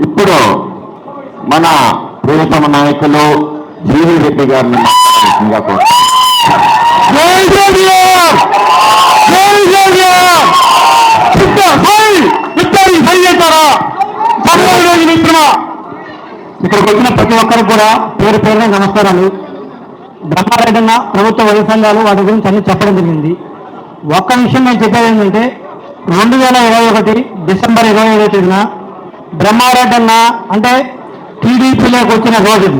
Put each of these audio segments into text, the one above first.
ఇప్పుడు మన ప్రియతమ నాయకులు జీవి రెడ్డి గారిని మాట్లాడాల్సిందిగా ఇక్కడికి వచ్చిన ప్రతి ఒక్కరికి కూడా పేరు పేరున నమస్కారాలు. బ్రహ్మారెడ్డన్న ప్రభుత్వ వైద్య సంఘాలు వాటి గురించి అన్ని చెప్పడం జరిగింది. ఒక్క విషయం నేను చెప్పేది ఏంటంటే 2021 డిసెంబర్ 25వ తేదీన బ్రహ్మారెడ్డన్న అంటే టీడీపీలోకి వచ్చిన రోజు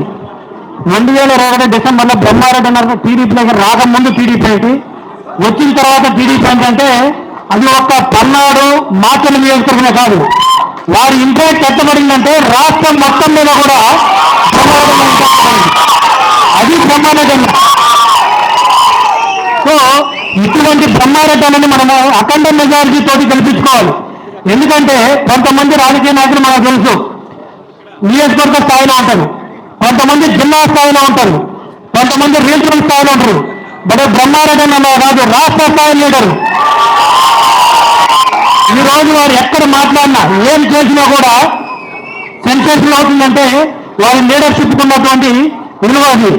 2021 డిసెంబర్లో బ్రహ్మారెడ్డన్న టీడీపీలోకి రాకముందు టీడీపీ ఏంటి, వచ్చిన తర్వాత టీడీపీ ఏంటంటే అది ఒక్క పల్నాడు మాచల నియోజకవర్గమే కాదు, వారి ఇంట్రెస్ట్ ఎత్తబడిందంటే రాష్ట్రం మొత్తం మీద కూడా అది బ్రహ్మారెడ్డన్న. సో ఇటువంటి బ్రహ్మారెడ్డన్నని మనము అఖండ మెజారిటీ తోటి గెలిపించుకోవాలి. ఎందుకంటే కొంతమంది రాజకీయ నాయకులు మనకు తెలుసు నియోజకవర్గ స్థాయిలో ఉంటారు, కొంతమంది జిల్లా స్థాయిలో ఉంటారు, కొంతమంది రీజనల్ స్థాయిలో ఉంటారు. బట్ బ్రహ్మారెడ్డన్న కాదు, రాష్ట్ర స్థాయి లీడరు. ఈ రోజు వారు ఎక్కడ మాట్లాడినా ఏం చేసినా కూడా సెన్సేషన్ అవుతుందంటే వారి లీడర్షిప్ ఉన్నటువంటి విలువ అది.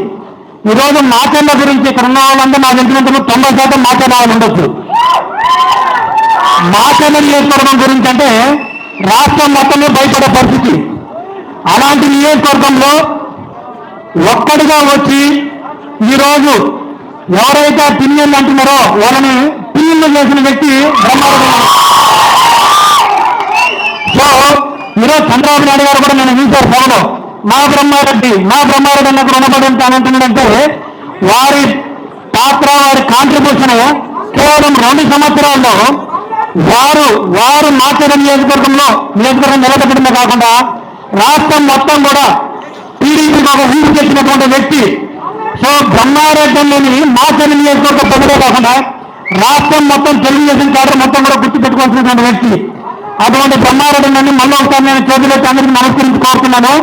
ఈరోజు మాచర్ల గురించి ఇక్కడ ఉన్న వాళ్ళందరూ నాకు తెలిసినందుకు 90% మాచర్ల వాళ్ళు ఉండొచ్చు. మాచర్ల నియోజకవర్గం గురించి అంటే రాష్ట్రం మొత్తమే భయపడే పరిస్థితి. అలాంటి నియోజకవర్గంలో ఒక్కడిగా వచ్చి ఈరోజు ఎవరైతే పిన్నెళ్ళు అంటున్నారో వాళ్ళని పిన్నెళ్ళు చేసిన వ్యక్తి బ్రహ్మారెడ్డి. సో ఈరోజు చంద్రబాబు నాయుడు గారు కూడా నేను చూశారు ఫోన్లో మా బ్రహ్మారెడ్డి అన్నకు రుణపడి అంటున్నాడంటే వారి పాత్ర వారి కాంట్రిబ్యూషన్ కేవలం 2 సంవత్సరాల్లో వారు మాచర్ల నియోజకవర్గం నిలబెట్టడమే కాకుండా రాష్ట్రం మొత్తం కూడా టీడీపీకి ఒక ఊరు చేసినటువంటి వ్యక్తి. సో బ్రహ్మారెడ్డిని మాచర్ల నియోజకవర్గ ప్రజలే కాకుండా రాష్ట్రం మొత్తం తెలుగుదేశం క్యాడర్ మొత్తం కూడా గుర్తుపెట్టుకోవాల్సినటువంటి వ్యక్తి. అటువంటి బ్రహ్మారెడ్డిని మళ్ళీ ఒకసారి నేను చేతులెత్తి అందరికీ నమస్కరించి కోరుతున్నాను.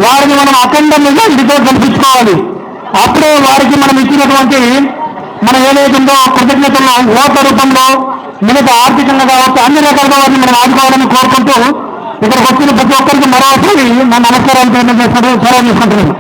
వారిని మనం అఖండ మెజారిటీతో గెలిపించుకోవాలి. అప్పుడే వారికి మనం ఇచ్చినటువంటి మనం ఏదైతుందో కృతజ్ఞతలు ఓట్ల రూపంలో మిగతా ఆర్థికంగా కావచ్చు అన్ని రకాలుగా వారిని మనం ఆదుకోవాలని కోరుకుంటూ ఇక్కడికి వచ్చిన ప్రతి ఒక్కరికి మరోసారి నా నమస్కారాలు తెలియజేస్తున్నారు. సెలవు తీసుకుంటున్నాను.